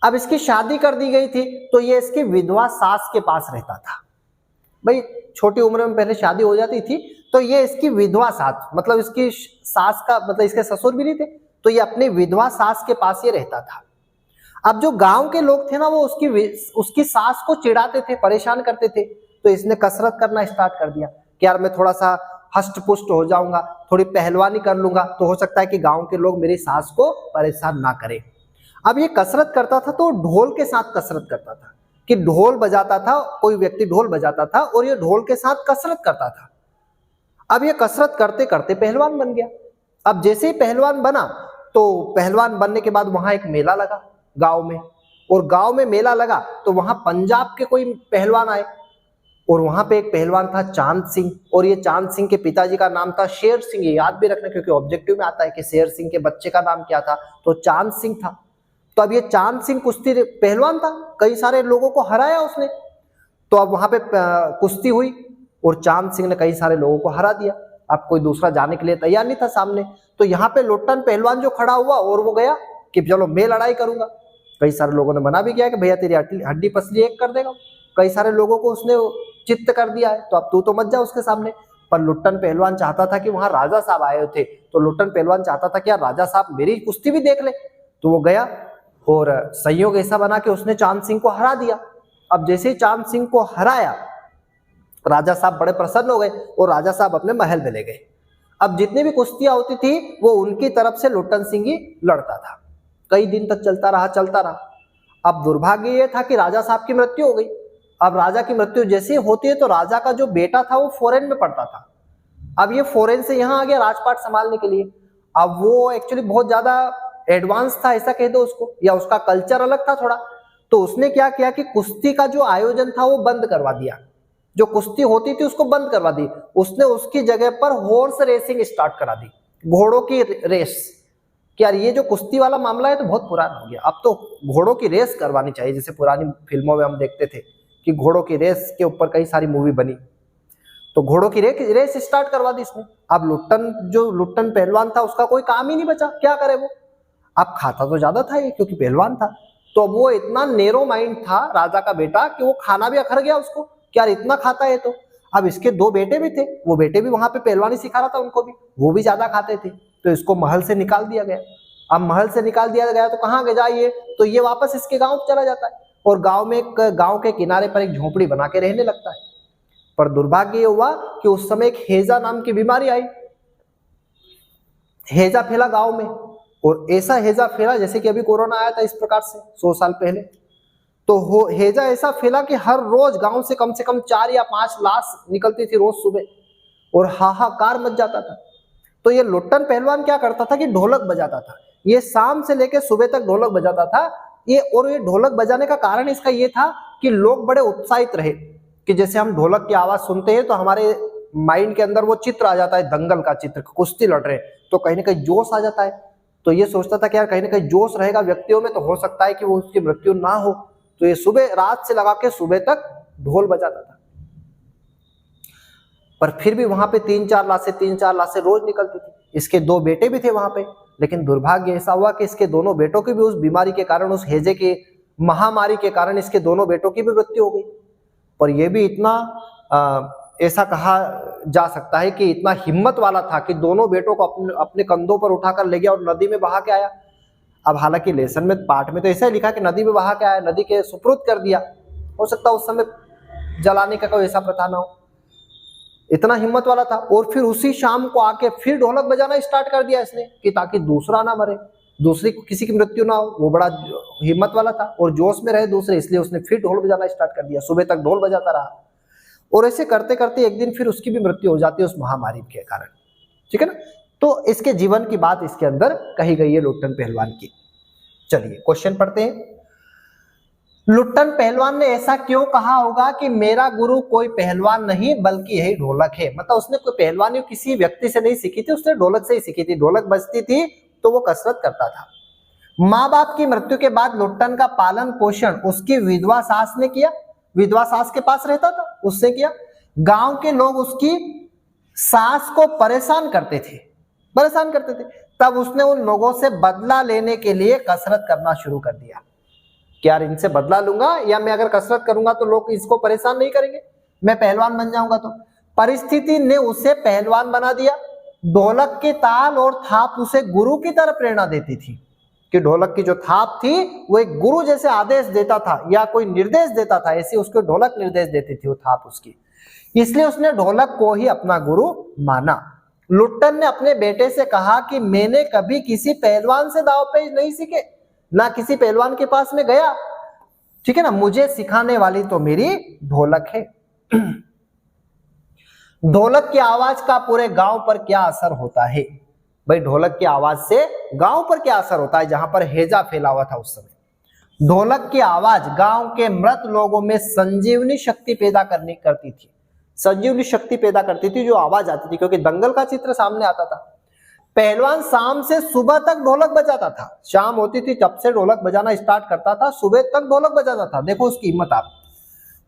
अब इसकी शादी कर दी गई थी, तो ये इसकी विधवा सास के पास रहता था। भाई छोटी उम्र में पहले शादी हो जाती थी, तो ये इसकी विधवा सास, मतलब इसकी सास का मतलब इसके ससुर भी नहीं थे, तो ये अपनी विधवा सास के पास ये रहता था। अब जो गांव के लोग थे ना, वो उसकी सास को चिढ़ाते थे, परेशान करते थे, तो इसने कसरत करना स्टार्ट कर दिया कि यार मैं थोड़ा सा हष्ट पुष्ट हो जाऊंगा, थोड़ी पहलवानी कर लूंगा, तो हो सकता है कि गांव के लोग मेरी सास को परेशान ना करें। अब ये कसरत करता था तो ढोल के साथ कसरत करता था, कि ढोल बजाता था, कोई व्यक्ति ढोल बजाता था और ये ढोल के साथ कसरत करता था। अब ये कसरत करते करते पहलवान बन गया। अब जैसे ही पहलवान बना, तो पहलवान बनने के बाद वहां एक मेला लगा गांव में, और गांव में मेला लगा तो वहां पंजाब के कोई पहलवान आए, और वहां पे एक पहलवान था चांद सिंह, और ये चांद सिंह के पिताजी का नाम था शेर सिंह। ये याद भी रखना, क्योंकि ऑब्जेक्टिव में आता है कि शेर सिंह के बच्चे का नाम क्या था, तो चांद सिंह था। तो अब ये चांद सिंह कुश्ती पहलवान था, कई सारे लोगों को हराया उसने। तो अब वहां पे कुश्ती हुई और चांद सिंह ने कई सारे लोगों को हरा दिया। अब कोई दूसरा जाने के लिए तैयार नहीं था सामने, तो यहाँ पे लुट्टन पहलवान जो खड़ा हुआ और वो गया कि चलो मैं लड़ाई करूंगा। कई सारे लोगों ने मना भी किया कि भैया तेरी हड्डी पसली एक कर देगा। कई सारे लोगों को उसने चित्त कर दिया है, तो अब तू तो मत जा उसके सामने। पर लुट्टन पहलवान चाहता था कि वहां राजा साहब आए थे, तो लुट्टन पहलवान चाहता था कि यार राजा साहब मेरी कुश्ती भी देख ले। तो वो गया और संयोग ऐसा बना कि उसने चांद सिंह को हरा दिया। अब जैसे ही चांद सिंह को हराया, राजा साहब बड़े प्रसन्न हो गए और राजा साहब अपने महल में ले गए। अब जितनी भी कुश्तियां होती थी वो उनकी तरफ से लुट्टन सिंह ही लड़ता था। कई दिन तक चलता रहा। अब दुर्भाग्य ये था कि राजा साहब की मृत्यु हो गई। अब राजा की मृत्यु जैसे होती है तो राजा का जो बेटा था वो फॉरेन में पढ़ता था। अब ये फॉरेन से यहाँ आ गया राजपाट संभालने के लिए। अब वो एक्चुअली बहुत ज्यादा एडवांस था, ऐसा कह दो उसको, या उसका कल्चर अलग था थोड़ा। तो उसने क्या किया कि कुश्ती का जो आयोजन था वो बंद करवा दिया, जो कुश्ती होती थी उसको बंद करवा दी। उसने उसकी जगह पर हॉर्स रेसिंग स्टार्ट करा दी, घोड़ों की रेस। कि यार ये जो कुश्ती वाला मामला है तो बहुत पुराना हो गया, अब तो घोड़ों की रेस करवानी चाहिए, जैसे पुरानी फिल्मों में हम देखते थे कि घोड़ों की रेस के ऊपर कई सारी मूवी बनी। तो घोड़ों की रेस स्टार्ट करवा दी इसने। अब लुट्टन पहलवान था उसका कोई काम ही नहीं बचा, क्या करे वो। अब खाता तो ज्यादा था ये क्योंकि पहलवान था, तो वो इतना नेरो माइंड था राजा का बेटा कि वो खाना भी अखर गया उसको, क्या इतना खाता है तो। अब इसके 2 बेटे भी थे, वो बेटे भी वहां पे पहलवानी सिखा रहा था उनको भी, वो भी ज्यादा खाते थे, तो इसको महल से निकाल दिया गया। अब महल से निकाल दिया गया तो कहाँ गया ये, तो ये वापस इसके गांव चला जाता है और गांव के किनारे पर एक झोपड़ी बना के रहने लगता है। पर दुर्भाग्य ये हुआ कि उस समय एक हैजा नाम की बीमारी आई, हैजा फैला गांव में, और ऐसा हैजा फैला जैसे कि अभी कोरोना आया था इस प्रकार से 100 साल पहले। तो हैजा ऐसा फैला कि हर रोज गांव से कम 4 या 5 लाश निकलती थी रोज सुबह, और हाहाकार मच जाता था। तो ये लुट्टन पहलवान क्या करता था कि ढोलक बजाता था, ये शाम से लेकर सुबह तक ढोलक बजाता था ये। और ये ढोलक बजाने का कारण इसका ये था कि लोग बड़े उत्साहित रहे, कि जैसे हम ढोलक की आवाज सुनते हैं तो हमारे माइंड के अंदर वो चित्र आ जाता है, दंगल का चित्र, कुश्ती लड़ रहे, तो कहीं ना कहीं जोश आ जाता है। तो ये सोचता था कि यार कहीं ना कहीं जोश रहेगा व्यक्तियों में तो हो सकता है कि वो उसकी मृत्यु ना हो। तो ये सुबह रात से लगा के सुबह तक ढोल बजाता था, पर फिर भी वहां पे 3-4 लाशें रोज निकलती थी। इसके 2 बेटे भी थे वहां पे, लेकिन दुर्भाग्य ऐसा हुआ कि इसके दोनों बेटों की भी उस बीमारी के कारण, उस हैजे की महामारी के कारण इसके दोनों बेटों की भी मृत्यु हो गई। पर यह भी इतना ऐसा कहा जा सकता है कि इतना हिम्मत वाला था कि दोनों बेटों को अपने कंधों पर उठाकर ले गया और नदी में बहा के आया। अब हालांकि लेसन में पाठ में तो ऐसा ही लिखा कि नदी में बहा के आया, नदी के सुपुर्द कर दिया, हो सकता है उस समय जलाने का कोई ऐसा प्रथा ना हो, इतना हिम्मत वाला था। और फिर उसी शाम को आके फिर ढोलक बजाना स्टार्ट कर दिया इसने कि ताकि दूसरा ना मरे, दूसरी किसी की मृत्यु ना हो। वो बड़ा हिम्मत वाला था और जोश में रहे दूसरे, इसलिए उसने फिर ढोल बजाना स्टार्ट कर दिया, सुबह तक ढोल बजाता रहा। और ऐसे करते करते एक दिन फिर उसकी भी मृत्यु हो जाती है उस महामारी के कारण, ठीक है ना। तो इसके जीवन की बात इसके अंदर कही गई है लुट्टन पहलवान की। चलिए क्वेश्चन पढ़ते हैं। लुट्टन पहलवान ने ऐसा क्यों कहा होगा कि मेरा गुरु कोई पहलवान नहीं बल्कि यही ढोलक है। मतलब उसने कोई पहलवानी किसी व्यक्ति से नहीं सीखी थी, उसने ढोलक से ही सीखी थी। ढोलक बजती थी तो वो कसरत करता था। माँ बाप की मृत्यु के बाद लुट्टन का पालन पोषण उसकी विधवा सास ने किया, विधवा सास के पास रहता था उससे किया। गांव के लोग उसकी सास को परेशान करते थे, तब उसने उन लोगों से बदला लेने के लिए कसरत करना शुरू कर दिया कि यार इनसे बदला लूंगा, या मैं अगर कसरत करूंगा तो लोग इसको परेशान नहीं करेंगे, मैं पहलवान बन जाऊंगा। तो परिस्थिति ने उसे पहलवान बना दिया। ढोलक के ताल और थाप उसे गुरु की तरह प्रेरणा देती थी, कि ढोलक की जो थाप थी वो एक गुरु जैसे आदेश देता था या कोई निर्देश देता था, ऐसे उसको ढोलक निर्देश देती थी वो थाप उसकी। इसलिए उसने ढोलक को ही अपना गुरु माना। लुट्टन ने अपने बेटे से कहा कि मैंने कभी किसी पहलवान से दांवपेच नहीं सीखे, ना किसी पहलवान के पास में गया, ठीक है ना, मुझे सिखाने वाली तो मेरी ढोलक है। ढोलक की आवाज का पूरे गांव पर क्या असर होता है। भाई ढोलक की आवाज से गांव पर क्या असर होता है, जहां पर हैजा फैला हुआ था उस समय। ढोलक की आवाज गांव के मृत लोगों में संजीवनी शक्ति पैदा करती थी, संजीवनी शक्ति पैदा करती थी जो आवाज आती थी, क्योंकि दंगल का चित्र सामने आता था। पहलवान शाम से सुबह तक ढोलक बजाता था, शाम होती थी तब से ढोलक बजाना स्टार्ट करता था, सुबह तक ढोलक बजाता था। देखो उसकी हिम्मत आप।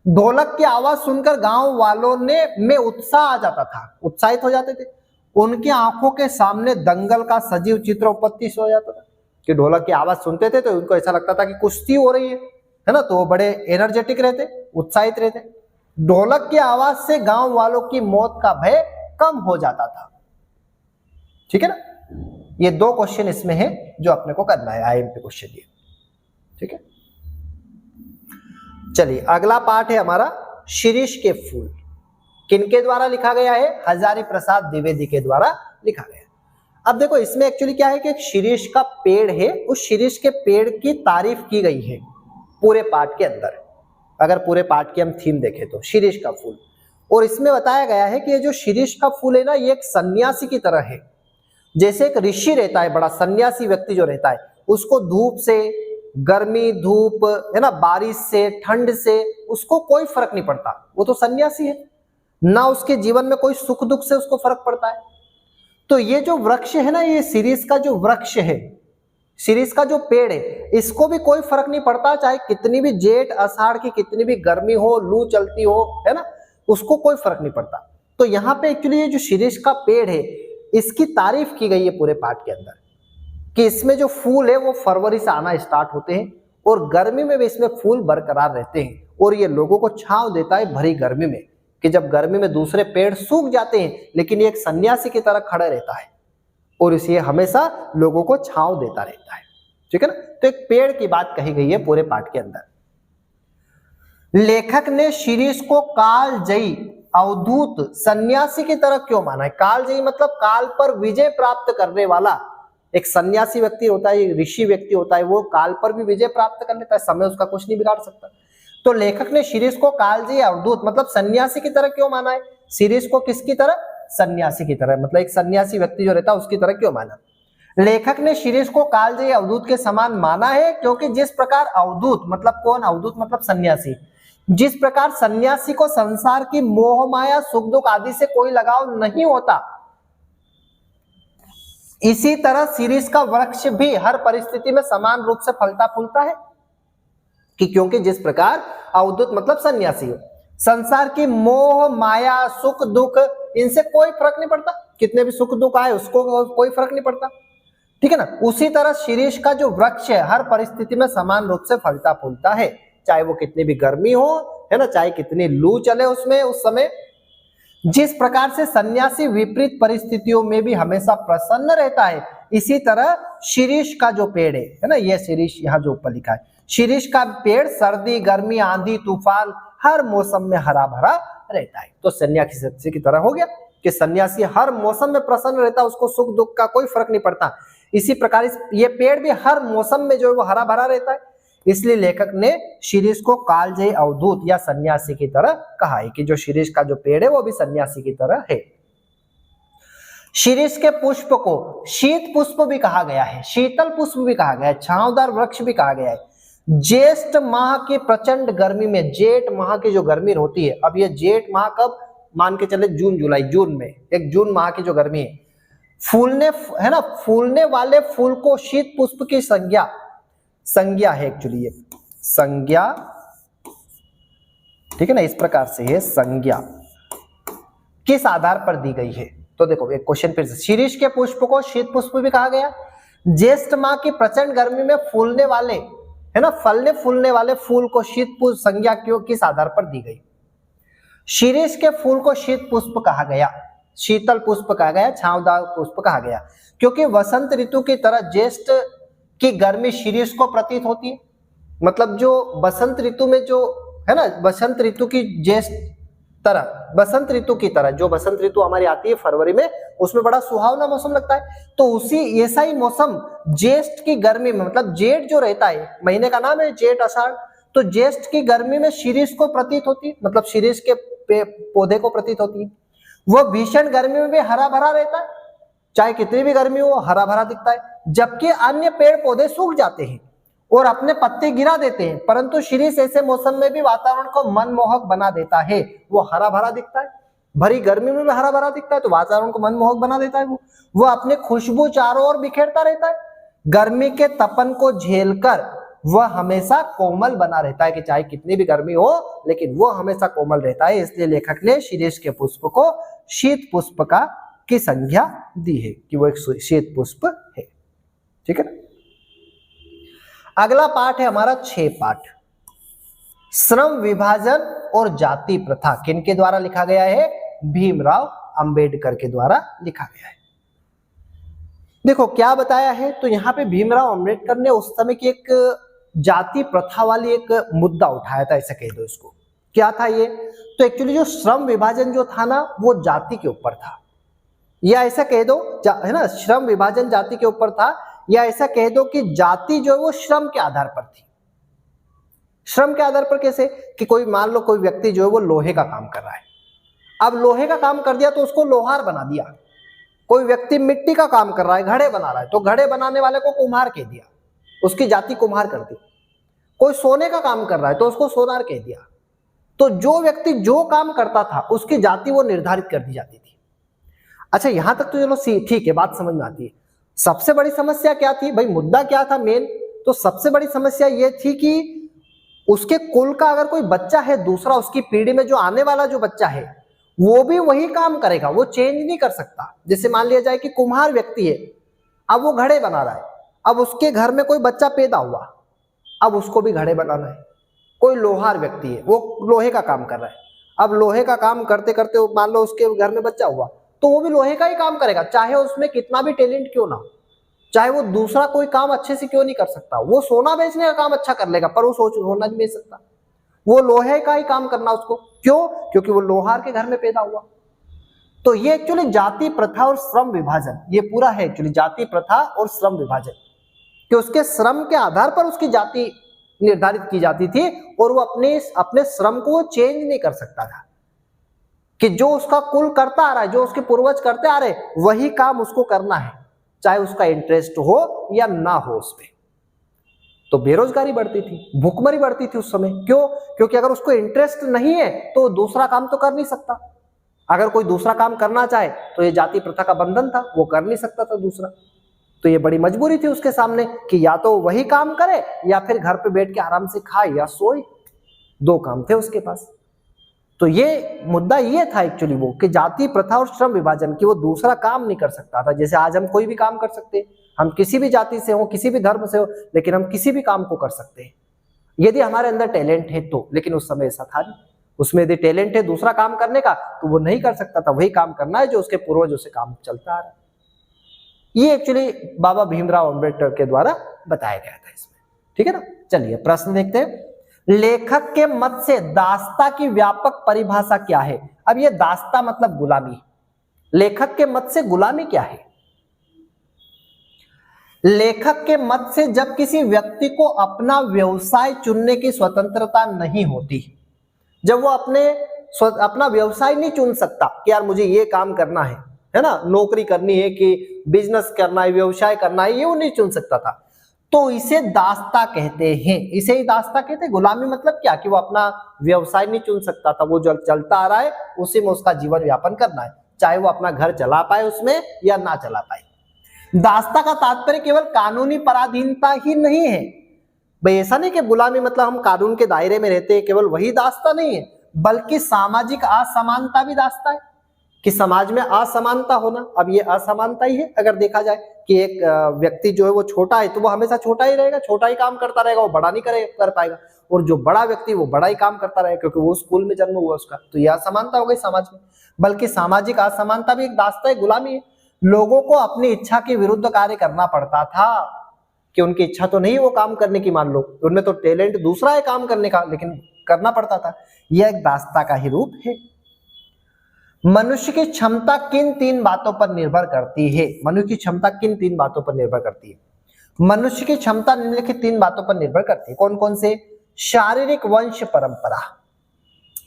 ढोलक की आवाज सुनकर गांव वालों में उत्साह आ जाता था, उत्साहित हो जाते थे। उनकी आंखों के सामने दंगल का सजीव चित्र उपस्थित हो जाता था, कि ढोलक की आवाज सुनते थे तो उनको ऐसा लगता था कि कुश्ती हो रही है ना, तो वो बड़े एनर्जेटिक रहते, उत्साहित रहते। ढोलक की आवाज से गांव वालों की मौत का भय कम हो जाता था, ठीक है ना। ये 2 क्वेश्चन इसमें है जो अपने को करना है, आईएमपी क्वेश्चन ये, ठीक है। चलिए अगला पार्ट है हमारा शिरीष के फूल। किनके द्वारा लिखा गया है, हजारी प्रसाद द्विवेदी के द्वारा लिखा गया। अब देखो इसमें एक्चुअली क्या है कि एक शिरीष का पेड़ है, उस शिरीष के पेड़ की तारीफ की गई है पूरे पाठ के अंदर। अगर पूरे पाठ की हम थीम देखें तो शिरीष का फूल, और इसमें बताया गया है कि ये जो शिरीष का फूल है ना, ये एक सन्यासी की तरह है। जैसे एक ऋषि रहता है, बड़ा सन्यासी व्यक्ति जो रहता है, उसको धूप से, गर्मी धूप है ना, बारिश से, ठंड से उसको कोई फर्क नहीं पड़ता, वो तो सन्यासी है ना, उसके जीवन में कोई सुख दुख से उसको फर्क पड़ता है। तो ये जो वृक्ष है ना, ये शिरीष का जो वृक्ष है, शिरीष का जो पेड़ है, इसको भी कोई फर्क नहीं पड़ता, चाहे कितनी भी जेठ आषाढ़ की कितनी भी गर्मी हो, लू चलती हो, है ना, उसको कोई फर्क नहीं पड़ता। तो यहाँ पे एक्चुअली ये जो शीरीष का पेड़ है इसकी तारीफ की गई है पूरे पाठ के अंदर कि इसमें जो फूल है वो फरवरी से आना स्टार्ट होते हैं और गर्मी में भी इसमें फूल बरकरार रहते हैं और ये लोगों को छांव देता है भरी गर्मी में, कि जब गर्मी में दूसरे पेड़ सूख जाते हैं लेकिन ये एक सन्यासी की तरह खड़ा रहता है और इसलिए हमेशा लोगों को छांव देता रहता है। ठीक है ना, तो एक पेड़ की बात कही गई है पूरे पाठ के अंदर। लेखक ने शीरीष को कालजयी अवधूत सन्यासी की तरह क्यों माना है? कालजयी मतलब काल पर विजय प्राप्त करने वाला एक सन्यासी व्यक्ति होता है, ऋषि व्यक्ति होता है, वो काल पर भी विजय प्राप्त कर लेता है, समय उसका कुछ नहीं बिगाड़ सकता। तो लेखक ने शीरीष को कालजयी अवधूत मतलब सन्यासी की तरह क्यों माना है? शीरीष को किसकी तरह? सन्यासी की तरह, मतलब एक सन्यासी व्यक्ति जो रहता है उसकी तरह क्यों माना? लेखक ने शीरीष को कालजयी अवधूत के समान माना है क्योंकि जिस प्रकार अवधूत मतलब कौन? अवधूत मतलब सन्यासी। जिस प्रकार सन्यासी को संसार की मोह माया सुख दुख आदि से कोई लगाव नहीं होता, इसी तरह शीरीष का वृक्ष भी हर परिस्थिति में समान रूप से फलता फूलता है। कि क्योंकि जिस प्रकार अवधूत मतलब सन्यासी हो, संसार की मोह माया सुख दुख इनसे कोई फर्क नहीं पड़ता, कितने भी सुख दुख आए उसको कोई फर्क नहीं पड़ता। ठीक है ना, उसी तरह शीरीष का जो वृक्ष है हर परिस्थिति में समान रूप से फलता फूलता है, चाहे वो कितनी भी गर्मी हो, है ना, चाहे कितनी लू चले उसमें उस समय। जिस प्रकार से सन्यासी विपरीत परिस्थितियों में भी हमेशा प्रसन्न रहता है, इसी तरह शीरीष का जो पेड़ है ना, ये शीरीष यहाँ जो ऊपर लिखा है, शीरीष का पेड़ सर्दी गर्मी आंधी तूफान हर मौसम में हरा भरा रहता है। तो सन्यासी की तरह हो गया कि सन्यासी हर मौसम में प्रसन्न रहता है, उसको सुख दुख का कोई फर्क नहीं पड़ता। इसी प्रकार ये पेड़ भी हर मौसम में जो है वो हरा भरा रहता है, इसलिए लेखक ने शीरीष को कालजयी अवधूत या सन्यासी की तरह कहा है कि जो शीरीष का जो पेड़ है वो भी सन्यासी की तरह है। शीरीष के पुष्प को शीत पुष्प भी कहा गया है, शीतल पुष्प भी कहा गया है, छांवदार वृक्ष भी कहा गया है। ज्येष्ठ माह की प्रचंड गर्मी में, जेठ माह की जो गर्मी होती है, अब ये जेठ माह कब मान के चले? जून जुलाई, जून में, एक जून माह की जो गर्मी है, फूलने है ना, फूलने वाले फूल को शीत पुष्प की संज्ञा है एक्चुअली, ये संज्ञा, ठीक है ना, इस प्रकार से ये संज्ञा किस आधार पर दी गई है? तो देखो एक क्वेश्चन फिर से, शीरीष के पुष्प को शीत पुष्प भी कहा गया, ज्येष्ठ माह की प्रचंड गर्मी में फूलने वाले, है ना, फलने फूलने वाले फूल को शीत पुष्प संज्ञा क्यों किस आधार पर दी गई? शीरीष के फूल को शीत पुष्प कहा गया, शीतल पुष्प कहा गया, छांवदार पुष्प कहा गया, क्योंकि वसंत ऋतु की तरह ज्येष्ठ की गर्मी शीरीष को प्रतीत होती है। मतलब जो बसंत ऋतु में जो है ना, बसंत ऋतु की ज्येष्ठ तरह, बसंत ऋतु की तरह जो बसंत ऋतु हमारी आती है फरवरी में, उसमें बड़ा सुहावना मौसम लगता है, तो उसी ऐसा ही मौसम ज्येष्ठ की गर्मी में, मतलब जेठ जो रहता है, महीने का नाम है जेठ आषाढ़, तो ज्येष्ठ की गर्मी में शीरीष को प्रतीत होती है, मतलब शीरीष के पौधे को प्रतीत होती है। वह भीषण गर्मी में भी हरा भरा रहता है, चाहे कितनी भी गर्मी हो हरा भरा दिखता है, जबकि अन्य पेड़ पौधे सूख जाते हैं और अपने पत्ते गिरा देते हैं, परंतु शीरीष ऐसे मौसम में भी वातावरण को मनमोहक बना देता है, वो हरा भरा दिखता है, भरी गर्मी में भी हरा भरा दिखता है, तो वातावरण को मनमोहक बना देता है। वो अपने खुशबू चारों ओर बिखेरता रहता है, गर्मी के तपन को झेलकर वह हमेशा कोमल बना रहता है, कि चाहे कितनी भी गर्मी हो लेकिन वो हमेशा कोमल रहता है, इसलिए लेखक ने शीरीष के पुष्प को शीत पुष्प की संज्ञा दी है कि वो एक शीत पुष्प है। ठीक है ना, अगला पाठ है हमारा 6 पाठ, श्रम विभाजन और जाति प्रथा किनके द्वारा लिखा गया है? भीमराव अंबेडकर के द्वारा लिखा गया है। देखो क्या बताया है, तो यहाँ पे भीमराव अंबेडकर ने उस समय की एक जाति प्रथा वाली एक मुद्दा उठाया था, ऐसा कह दो इसको। क्या था ये? तो एक्चुअली जो श्रम विभाजन जो था ना, वो जाति के ऊपर था, या ऐसा कह दो है ना, श्रम विभाजन जाति के ऊपर था, या ऐसा कह दो कि जाति जो है वो श्रम के आधार पर थी। श्रम के आधार पर कैसे? कि कोई मान लो कोई व्यक्ति जो है वो लोहे का काम कर रहा है, अब लोहे का काम कर दिया तो उसको लोहार बना दिया। कोई व्यक्ति मिट्टी का काम कर रहा है, घड़े बना रहा है, तो घड़े बनाने वाले को कुम्हार कह दिया, उसकी जाति कुम्हार कर दी। कोई सोने का काम कर रहा है तो उसको सोनार कह दिया। तो जो व्यक्ति जो काम करता था उसकी जाति वो निर्धारित कर दी जाती थी। अच्छा यहां तक तो चलो ठीक है, बात समझ में आती है। सबसे बड़ी समस्या क्या थी भाई, मुद्दा क्या था मेन? तो सबसे बड़ी समस्या ये थी कि उसके कुल का अगर कोई बच्चा है दूसरा, उसकी पीढ़ी में जो आने वाला जो बच्चा है वो भी वही काम करेगा, वो चेंज नहीं कर सकता। जैसे मान लिया जाए कि कुम्हार व्यक्ति है, अब वो घड़े बना रहा है, अब उसके घर में कोई बच्चा पैदा हुआ, अब उसको भी घड़े बनाना है। कोई लोहार व्यक्ति है, वो लोहे का काम कर रहा है, अब लोहे का काम करते करते मान लो उसके घर में बच्चा हुआ, तो वो भी लोहे का ही काम करेगा, चाहे उसमें कितना भी टैलेंट क्यों ना हो, चाहे वो दूसरा कोई काम अच्छे से क्यों नहीं कर सकता। वो सोना बेचने का काम अच्छा कर लेगा, पर वो सोना नहीं बेच सकता, वो लोहे का ही काम करना उसको। क्यों? क्योंकि वो लोहार के घर में पैदा हुआ। तो ये एक्चुअली जाति प्रथा और श्रम विभाजन, ये पूरा है एक्चुअली जाति प्रथा और श्रम विभाजन, कि उसके श्रम के आधार पर उसकी जाति निर्धारित की जाती थी, और वो अपने श्रम को वो चेंज नहीं कर सकता था, कि जो उसका कुल करता आ रहा है, जो उसके पूर्वज करते आ रहे, वही काम उसको करना है, चाहे उसका इंटरेस्ट हो या ना हो उस पे। तो बेरोजगारी बढ़ती थी, भूखमरी बढ़ती थी उस समय। क्यों? क्योंकि अगर उसको इंटरेस्ट नहीं है तो दूसरा काम तो कर नहीं सकता। अगर कोई दूसरा काम करना चाहे तो ये जाति प्रथा का बंधन था, वो कर नहीं सकता था दूसरा। तो ये बड़ी मजबूरी थी उसके सामने कि या तो वही काम करे या फिर घर पे बैठ के आराम से खाए या सोए, दो काम थे उसके पास। तो ये मुद्दा ये था एक्चुअली वो, कि जाति प्रथा और श्रम विभाजन, की वो दूसरा काम नहीं कर सकता था। जैसे आज हम कोई भी काम कर सकते हैं, हम किसी भी जाति से हो, किसी भी धर्म से हो, लेकिन हम किसी भी काम को कर सकते हैं यदि हमारे अंदर टैलेंट है तो। लेकिन उस समय ऐसा था नहीं, उसमें यदि टैलेंट है दूसरा काम करने का तो वो नहीं कर सकता था, वही काम करना है जो उसके पूर्वजों से काम चलता आ रहा है। ये एक्चुअली बाबा भीमराव अंबेडकर के द्वारा बताया गया था इसमें। ठीक है ना। चलिए प्रश्न देखते हैं। लेखक के मत से दास्ता की व्यापक परिभाषा क्या है? अब ये दास्ता मतलब गुलामी, लेखक के मत से गुलामी क्या है? लेखक के मत से जब किसी व्यक्ति को अपना व्यवसाय चुनने की स्वतंत्रता नहीं होती, जब वो अपना व्यवसाय नहीं चुन सकता कि यार मुझे ये काम करना है ना, नौकरी करनी है कि बिजनेस करना है, व्यवसाय करना है, ये वो नहीं चुन सकता था, तो इसे दास्ता कहते हैं। इसे ही दास्ता कहते हैं। गुलामी मतलब क्या? कि वो अपना व्यवसाय नहीं चुन सकता था, वो जो चलता आ रहा है उसी में उसका जीवन यापन करना है, चाहे वो अपना घर चला पाए उसमें या ना चला पाए। दास्ता का तात्पर्य केवल कानूनी पराधीनता ही नहीं है भाई, ऐसा नहीं कि गुलामी मतलब हम कानून के दायरे में रहते हैं, केवल वही दास्ता नहीं है, बल्कि सामाजिक असमानता भी दास्ता है, कि समाज में असमानता होना। अब ये असमानता ही है। अगर देखा जाए कि एक व्यक्ति जो है वो छोटा है तो वो हमेशा छोटा ही रहेगा, छोटा ही काम करता रहेगा, वो बड़ा नहीं कर पाएगा, और जो बड़ा व्यक्ति वो बड़ा ही काम करता रहेगा क्योंकि वो स्कूल में जन्म हुआ उसका। तो यह असमानता हो गई समाज में। बल्कि सामाजिक असमानता भी एक दास्ता है, गुलामी है। लोगों को अपनी इच्छा के विरुद्ध कार्य करना पड़ता था, कि उनकी इच्छा तो नहीं वो काम करने की, मान लो उनमें तो टैलेंट दूसरा है काम करने का, लेकिन करना पड़ता था। यह एक दास्ता का ही रूप है। मनुष्य की क्षमता किन तीन बातों पर निर्भर करती है? मनुष्य की क्षमता किन तीन बातों पर निर्भर करती है? मनुष्य की क्षमता निम्नलिखित तीन बातों पर निर्भर करती है। कौन कौन से? शारीरिक वंश परंपरा।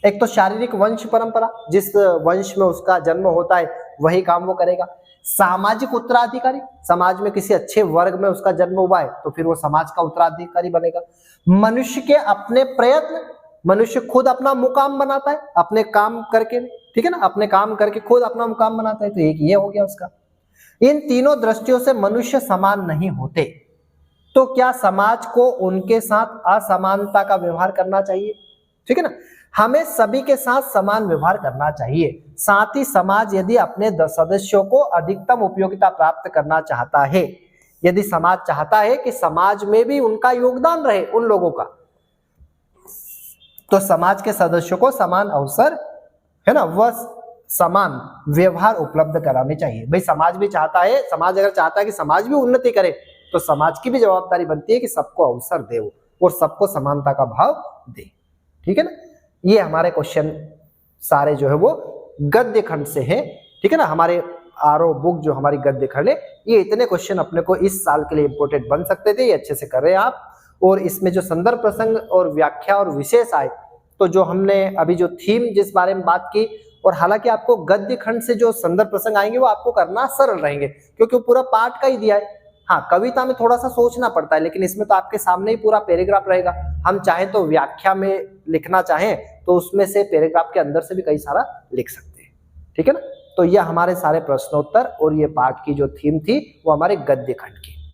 एक तो शारीरिक वंश परंपरा, जिस वंश में उसका जन्म होता है वही काम वो करेगा। सामाजिक उत्तराधिकारी, समाज में किसी अच्छे वर्ग में उसका जन्म हुआ है तो फिर वो समाज का उत्तराधिकारी बनेगा। मनुष्य के अपने प्रयत्न, मनुष्य खुद अपना मुकाम बनाता है अपने काम करके, ठीक है ना, अपने काम करके खुद अपना मुकाम बनाता है, तो एक ये हो गया उसका। इन तीनों दृष्टियों से मनुष्य समान नहीं होते, तो क्या समाज को उनके साथ असमानता का व्यवहार करना चाहिए? ठीक है ना, हमें सभी के साथ समान व्यवहार करना चाहिए। साथ ही समाज यदि अपने सदस्यों को अधिकतम उपयोगिता प्राप्त करना चाहता है, यदि समाज चाहता है कि समाज में भी उनका योगदान रहे उन लोगों का, तो समाज के सदस्यों को समान अवसर, है ना, वह समान व्यवहार उपलब्ध कराने चाहिए। भाई समाज भी चाहता है, समाज अगर चाहता है कि समाज भी उन्नति करे, तो समाज की भी जवाबदारी बनती है कि सबको अवसर दे और सबको समानता का भाव दे। ठीक है ना। ये हमारे क्वेश्चन सारे जो है वो गद्य खंड से है। ठीक है ना, हमारे आरओ बुक जो हमारी गद्य खंड है, ये इतने क्वेश्चन अपने को इस साल के लिए इंपोर्टेंट बन सकते थे, ये अच्छे से कर रहे हैं आप। और इसमें जो संदर्भ प्रसंग और व्याख्या और विशेष आए, तो जो हमने अभी जो थीम जिस बारे में बात की, और हालांकि आपको गद्य खंड से जो संदर्भ प्रसंग आएंगे वो आपको करना सरल रहेंगे क्योंकि वो पूरा पाठ का ही दिया है। हाँ, कविता में थोड़ा सा सोचना पड़ता है, लेकिन इसमें तो आपके सामने ही पूरा पैराग्राफ रहेगा। हम चाहें तो व्याख्या में लिखना चाहें तो उसमें से पैराग्राफ के अंदर से भी कई सारा लिख सकते हैं। ठीक है ना। तो यह हमारे सारे प्रश्नोत्तर और ये पाठ की जो थीम थी वो हमारे गद्य खंड की।